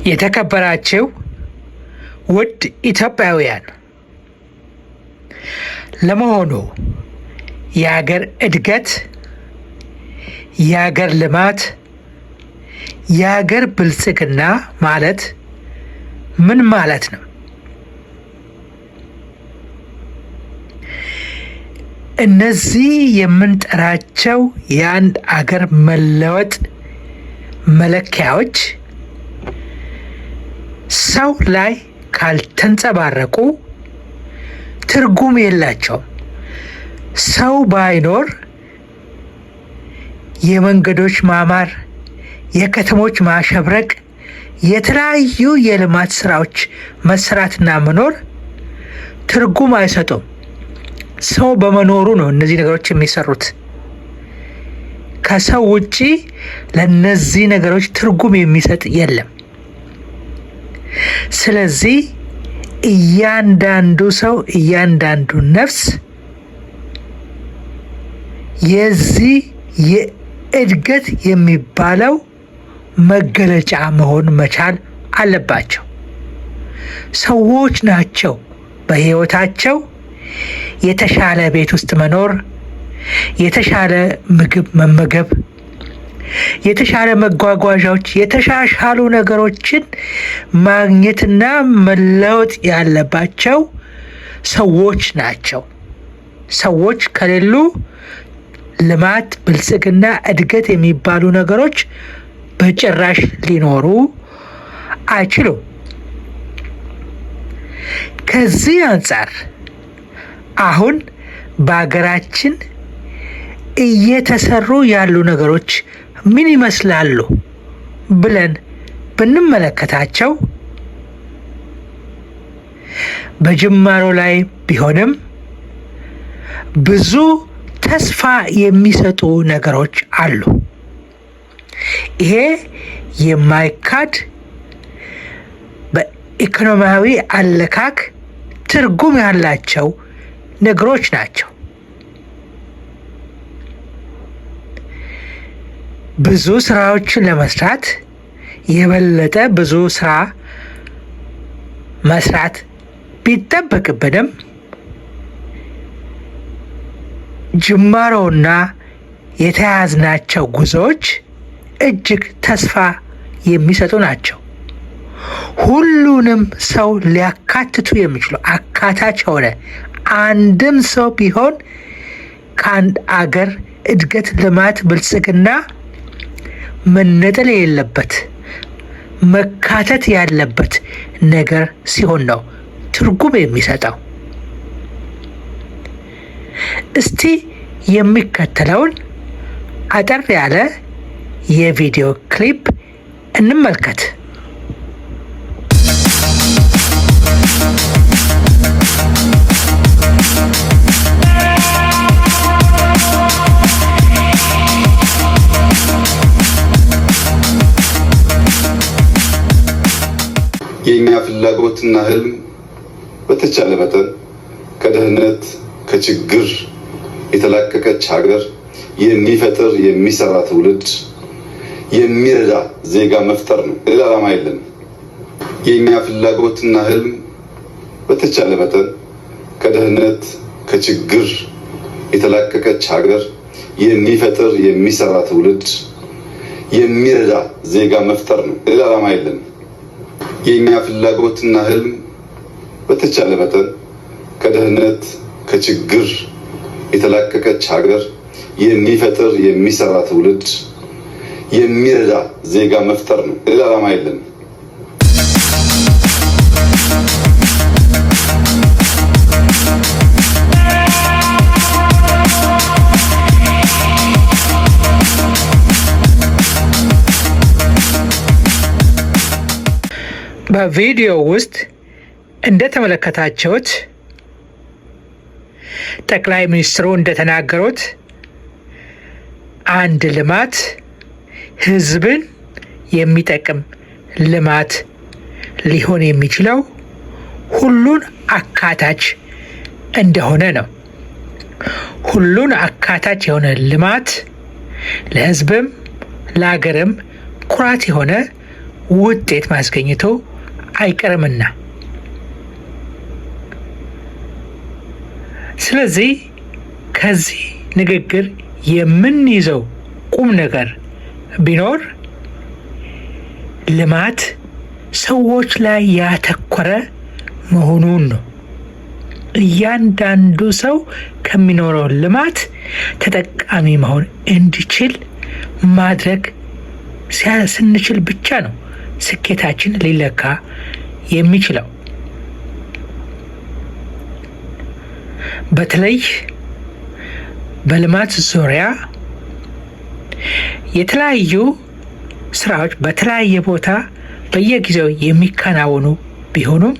የተከበራችሁ ውድ ኢትዮጵያውያን፣ ለመሆኑ የሀገር እድገት፣ የሀገር ልማት፣ የሀገር ብልጽግና ማለት ምን ማለት ነው? እነዚህ የምንጠራቸው የአንድ አገር መለወጥ መለኪያዎች ሰው ላይ ካልተንጸባረቁ ትርጉም የላቸውም። ሰው ባይኖር የመንገዶች ማማር፣ የከተሞች ማሸብረቅ፣ የተለያዩ የልማት ስራዎች መስራትና መኖር ትርጉም አይሰጡም። ሰው በመኖሩ ነው እነዚህ ነገሮች የሚሰሩት። ከሰው ውጪ ለነዚህ ነገሮች ትርጉም የሚሰጥ የለም። ስለዚህ እያንዳንዱ ሰው፣ እያንዳንዱ ነፍስ የዚህ የእድገት የሚባለው መገለጫ መሆን መቻል አለባቸው። ሰዎች ናቸው በሕይወታቸው የተሻለ ቤት ውስጥ መኖር፣ የተሻለ ምግብ መመገብ፣ የተሻለ መጓጓዣዎች፣ የተሻሻሉ ነገሮችን ማግኘትና መለወጥ ያለባቸው ሰዎች ናቸው። ሰዎች ከሌሉ ልማት፣ ብልጽግና፣ እድገት የሚባሉ ነገሮች በጭራሽ ሊኖሩ አይችሉም። ከዚህ አንጻር አሁን በሀገራችን እየተሰሩ ያሉ ነገሮች ምን ይመስላሉ ብለን ብንመለከታቸው በጅማሮ ላይ ቢሆንም ብዙ ተስፋ የሚሰጡ ነገሮች አሉ። ይሄ የማይካድ በኢኮኖሚያዊ አለካክ ትርጉም ያላቸው ነገሮች ናቸው። ብዙ ስራዎችን ለመስራት የበለጠ ብዙ ስራ መስራት ቢጠበቅብንም ጅማሮና የተያዝናቸው ጉዞዎች እጅግ ተስፋ የሚሰጡ ናቸው። ሁሉንም ሰው ሊያካትቱ የሚችሉ አካታች የሆነ አንድም ሰው ቢሆን ከአንድ አገር እድገት፣ ልማት፣ ብልጽግና መነጠል የሌለበት መካተት ያለበት ነገር ሲሆን ነው ትርጉም የሚሰጠው። እስቲ የሚከተለውን አጠር ያለ የቪዲዮ ክሊፕ እንመልከት። የኛ ፍላጎትና ህልም በተቻለ መጠን ከድህነት ከችግር የተላቀቀች ሀገር የሚፈጥር የሚሰራ ትውልድ የሚረዳ ዜጋ መፍጠር ነው። ሌላ ዓላማ የለንም። የኛ ፍላጎትና ህልም በተቻለ መጠን ከድህነት ከችግር የተላቀቀች ሀገር የሚፈጥር የሚሰራ ትውልድ የሚረዳ ዜጋ መፍጠር ነው። ሌላ ዓላማ የለንም። የኛ ፍላጎትና ህልም በተቻለ መጠን ከድህነት ከችግር የተላቀቀች ሀገር የሚፈጥር የሚሰራ ትውልድ የሚረዳ ዜጋ መፍጠር ነው። ሌላ ዓላማ የለንም። በቪዲዮ ውስጥ እንደተመለከታችሁት ጠቅላይ ሚኒስትሩ እንደተናገሩት አንድ ልማት ህዝብን የሚጠቅም ልማት ሊሆን የሚችለው ሁሉን አካታች እንደሆነ ነው። ሁሉን አካታች የሆነ ልማት ለህዝብም ለሀገርም ኩራት የሆነ ውጤት ማስገኘቱ አይቀርምና ስለዚህ ከዚህ ንግግር የምንይዘው ቁም ነገር ቢኖር ልማት ሰዎች ላይ ያተኮረ መሆኑን ነው። እያንዳንዱ ሰው ከሚኖረው ልማት ተጠቃሚ መሆን እንዲችል ማድረግ ስንችል ብቻ ነው ስኬታችን ሊለካ የሚችለው። በተለይ በልማት ዙሪያ የተለያዩ ስራዎች በተለያየ ቦታ በየጊዜው የሚከናወኑ ቢሆኑም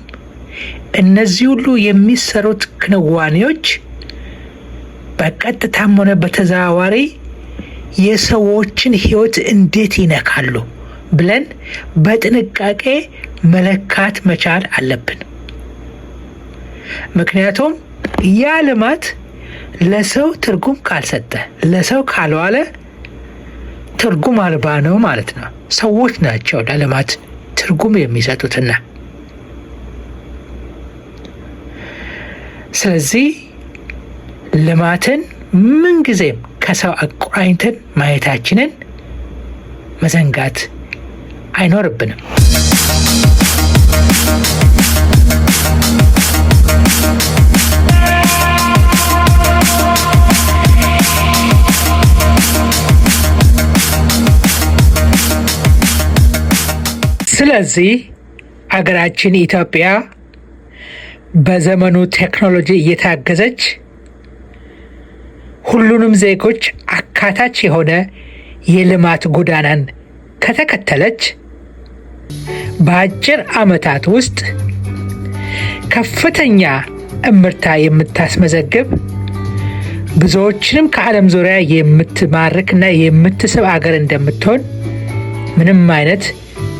እነዚህ ሁሉ የሚሰሩት ክንዋኔዎች በቀጥታም ሆነ በተዘዋዋሪ የሰዎችን ሕይወት እንዴት ይነካሉ ብለን በጥንቃቄ መለካት መቻል አለብን። ምክንያቱም ያ ልማት ለሰው ትርጉም ካልሰጠ፣ ለሰው ካልዋለ ትርጉም አልባ ነው ማለት ነው። ሰዎች ናቸው ለልማት ትርጉም የሚሰጡትና ስለዚህ ልማትን ምንጊዜም ከሰው አቆራኝተን ማየታችንን መዘንጋት አይኖርብንም። ስለዚህ አገራችን ኢትዮጵያ በዘመኑ ቴክኖሎጂ እየታገዘች ሁሉንም ዜጎች አካታች የሆነ የልማት ጎዳናን ከተከተለች በአጭር ዓመታት ውስጥ ከፍተኛ እምርታ የምታስመዘግብ ብዙዎችንም ከዓለም ዙሪያ የምትማርክና የምትስብ አገር እንደምትሆን ምንም አይነት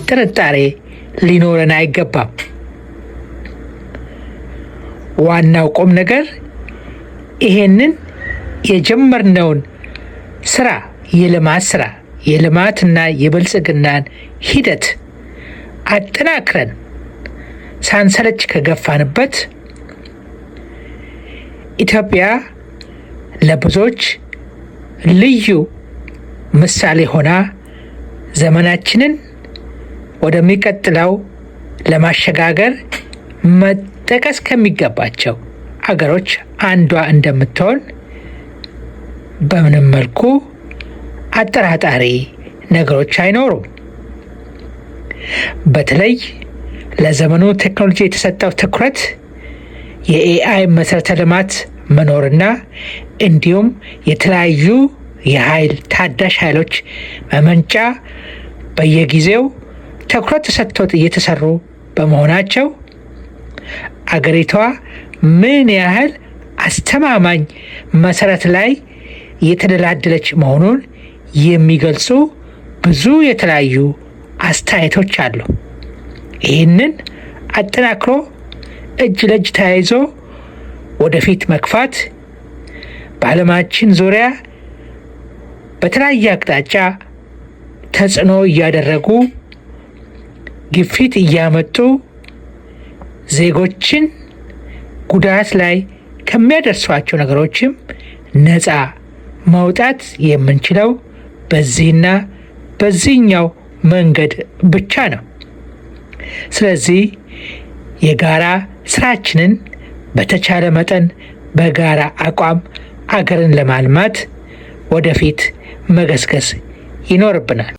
ጥርጣሬ ሊኖረን አይገባም። ዋናው ቁም ነገር ይሄንን የጀመርነውን ስራ የልማትና የብልጽግናን ሂደት አጠናክረን ሳንሰለች ከገፋንበት ኢትዮጵያ ለብዙዎች ልዩ ምሳሌ ሆና ዘመናችንን ወደሚቀጥለው ለማሸጋገር መጠቀስ ከሚገባቸው አገሮች አንዷ እንደምትሆን በምንም መልኩ አጠራጣሪ ነገሮች አይኖሩም። በተለይ ለዘመኑ ቴክኖሎጂ የተሰጠው ትኩረት የኤአይ መሰረተ ልማት መኖርና እንዲሁም የተለያዩ የኃይል ታዳሽ ኃይሎች መመንጫ በየጊዜው ትኩረት ተሰጥቶት እየተሰሩ በመሆናቸው አገሪቷ ምን ያህል አስተማማኝ መሰረት ላይ የተደላደለች መሆኑን የሚገልጹ ብዙ የተለያዩ አስተያየቶች አሉ። ይህንን አጠናክሮ እጅ ለእጅ ተያይዞ ወደፊት መግፋት በዓለማችን ዙሪያ በተለያየ አቅጣጫ ተጽዕኖ እያደረጉ ግፊት እያመጡ ዜጎችን ጉዳት ላይ ከሚያደርሷቸው ነገሮችም ነፃ መውጣት የምንችለው በዚህና በዚህኛው መንገድ ብቻ ነው። ስለዚህ የጋራ ስራችንን በተቻለ መጠን በጋራ አቋም አገርን ለማልማት ወደፊት መገስገስ ይኖርብናል።